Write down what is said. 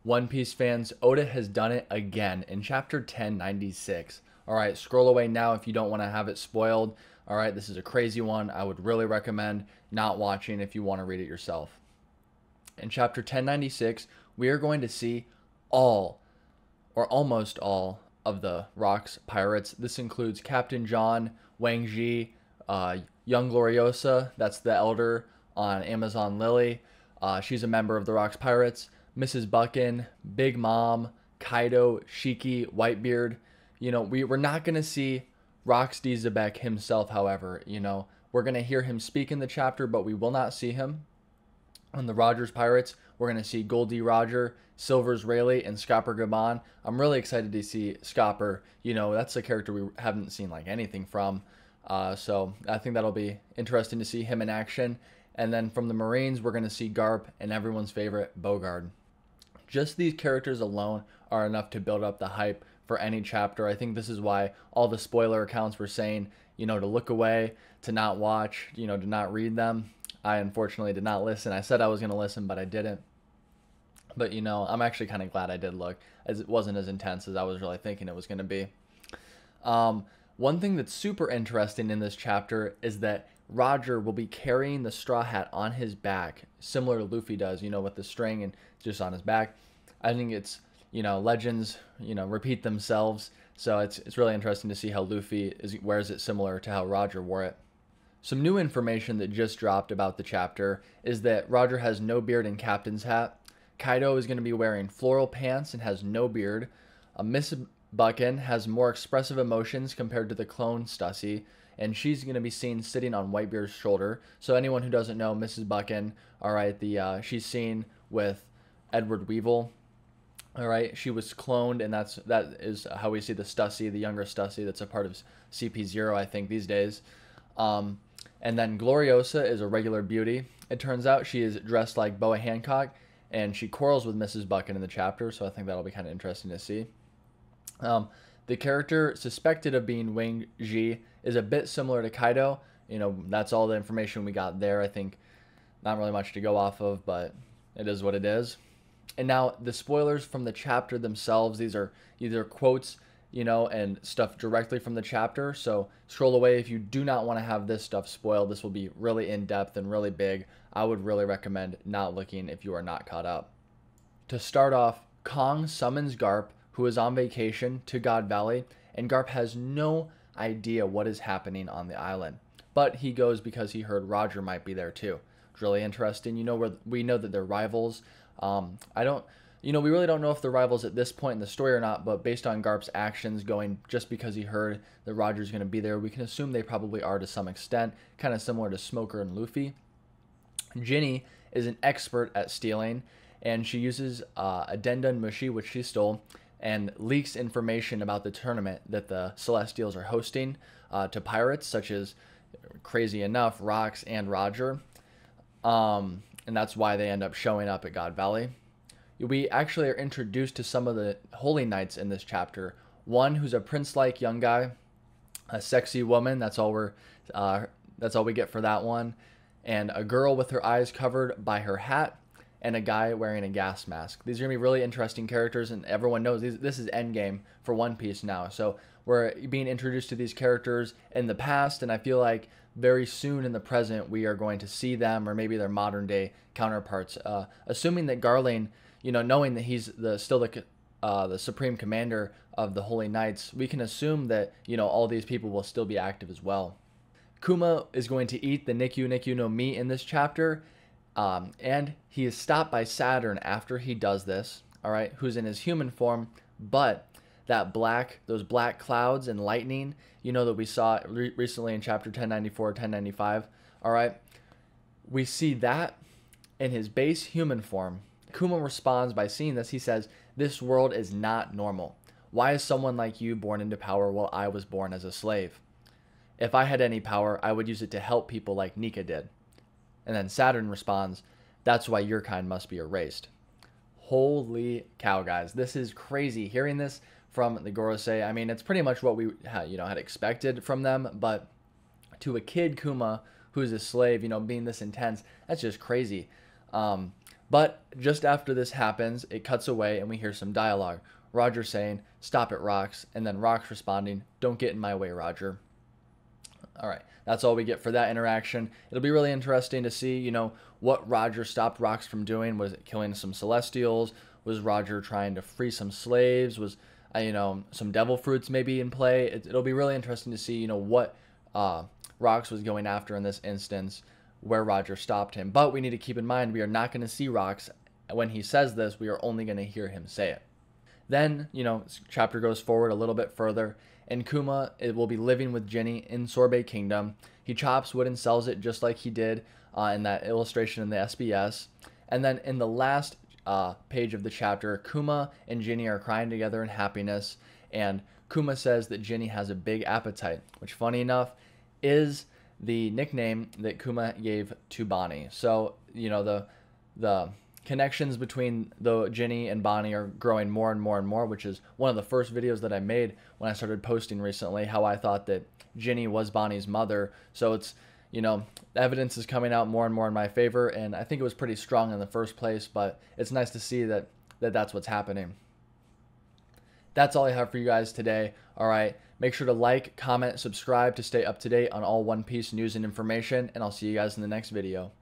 One Piece fans, Oda has done it again in chapter 1096. All right, scroll away now if you don't want to have it spoiled. All right, this is a crazy one. I would really recommend not watching if you want to read it yourself. In chapter 1096, we are going to see all, or almost all, of the Rock's pirates. This includes Captain John, Wang Ji, Young Gloriosa, that's the elder on Amazon Lily. She's a member of the Rock's pirates. Mrs. Buchan, Big Mom, Kaido, Shiki, Whitebeard. We're not going to see Rox D. Xebec himself, however. We're going to hear him speak in the chapter, but we will not see him. On the Rogers Pirates, we're going to see Goldie Roger, Silvers Rayleigh, and Scopper Gabon. I'm really excited to see Scopper. That's a character we haven't seen like anything from. So I think that'll be interesting to see him in action. And then from the Marines, we're going to see Garp and everyone's favorite, Bogard. Just these characters alone are enough to build up the hype for any chapter. I think this is why all the spoiler accounts were saying, to look away, to not watch, to not read them. I unfortunately did not listen. I said I was going to listen, but I didn't. But, I'm actually kind of glad I did look, as it wasn't as intense as I was really thinking it was going to be. One thing that's super interesting in this chapter is that Roger will be carrying the straw hat on his back, similar to Luffy does, with the string and just on his back. I think it's, legends, repeat themselves. So it's really interesting to see how Luffy wears it similar to how Roger wore it. Some new information that just dropped about the chapter is that Roger has no beard and captain's hat. Kaido is going to be wearing floral pants and has no beard. Miss Buchan has more expressive emotions compared to the clone Stussy, and she's going to be seen sitting on Whitebeard's shoulder. So anyone who doesn't know Mrs. Buchan, all right, she's seen with Edward Weevil. All right, she was cloned, and that is how we see the Stussy, the younger Stussy, that's a part of CP0, I think, these days. And then Gloriosa is a regular beauty. It turns out she is dressed like Boa Hancock, and she quarrels with Mrs. Buchan in the chapter, so I think that'll be kind of interesting to see. The character suspected of being Wang Ji is a bit similar to Kaido. That's all the information we got there. I think not really much to go off of, but it is what it is. And now the spoilers from the chapter themselves, these are either quotes, and stuff directly from the chapter. So scroll away if you do not want to have this stuff spoiled. This will be really in-depth and really big. I would really recommend not looking if you are not caught up. To start off, Kong summons Garp, who is on vacation, to God Valley, and Garp has no idea what is happening on the island. But he goes because he heard Roger might be there too. It's really interesting. We know that they're rivals. We really don't know if they're rivals at this point in the story or not, but based on Garp's actions going just because he heard that Roger's going to be there, we can assume they probably are to some extent, kind of similar to Smoker and Luffy. Ginny is an expert at stealing, and she uses a Dendan Mushi, which she stole, and leaks information about the tournament that the Celestials are hosting to pirates, such as, crazy enough, Rox and Roger. And that's why they end up showing up at God Valley. We actually are introduced to some of the Holy Knights in this chapter. One who's a prince-like young guy, a sexy woman. That's all we get for that one. And a girl with her eyes covered by her hat, and a guy wearing a gas mask. These are going to be really interesting characters, and everyone knows this is endgame for One Piece now. So we're being introduced to these characters in the past, and I feel like very soon in the present we are going to see them, or maybe their modern-day counterparts. Assuming that Garling, knowing that he's still the supreme commander of the Holy Knights, we can assume that, all these people will still be active as well. Kuma is going to eat the Nikyu no Mi in this chapter, and he is stopped by Saturn after he does this, all right, who's in his human form, but those black clouds and lightning, that we saw recently in chapter 1094, 1095, all right, we see that in his base human form. Kuma responds by seeing this. He says, "This world is not normal. Why is someone like you born into power while I was born as a slave? If I had any power, I would use it to help people like Nika did." And then Saturn responds, "That's why your kind must be erased." Holy cow, guys. This is crazy. Hearing this from the Gorosei, I mean, it's pretty much what we had expected from them, but to a kid Kuma who's a slave, being this intense, that's just crazy. But just after this happens, it cuts away and we hear some dialogue. Roger saying, "Stop it, Rox," and then Rox responding, "Don't get in my way, Roger." All right, that's all we get for that interaction. It'll be really interesting to see, what Roger stopped Rox from doing. Was it killing some Celestials? Was Roger trying to free some slaves? Was, some devil fruits maybe in play? It'll be really interesting to see, what Rox was going after in this instance, where Roger stopped him. But we need to keep in mind we are not going to see Rox when he says this. We are only going to hear him say it. Then, chapter goes forward a little bit further, and Kuma will be living with Ginny in Sorbet Kingdom. He chops wood and sells it just like he did in that illustration in the SBS. And then in the last page of the chapter, Kuma and Ginny are crying together in happiness, and Kuma says that Ginny has a big appetite, which, funny enough, is the nickname that Kuma gave to Bonnie. So, the connections between the Ginny and Bonnie are growing more and more and more, which is one of the first videos that I made when I started posting recently, how I thought that Ginny was Bonnie's mother. So it's, the evidence is coming out more and more in my favor, and I think it was pretty strong in the first place, but it's nice to see that that's what's happening. That's all I have for you guys today. All right, make sure to like, comment, subscribe to stay up to date on all One Piece news and information, and I'll see you guys in the next video.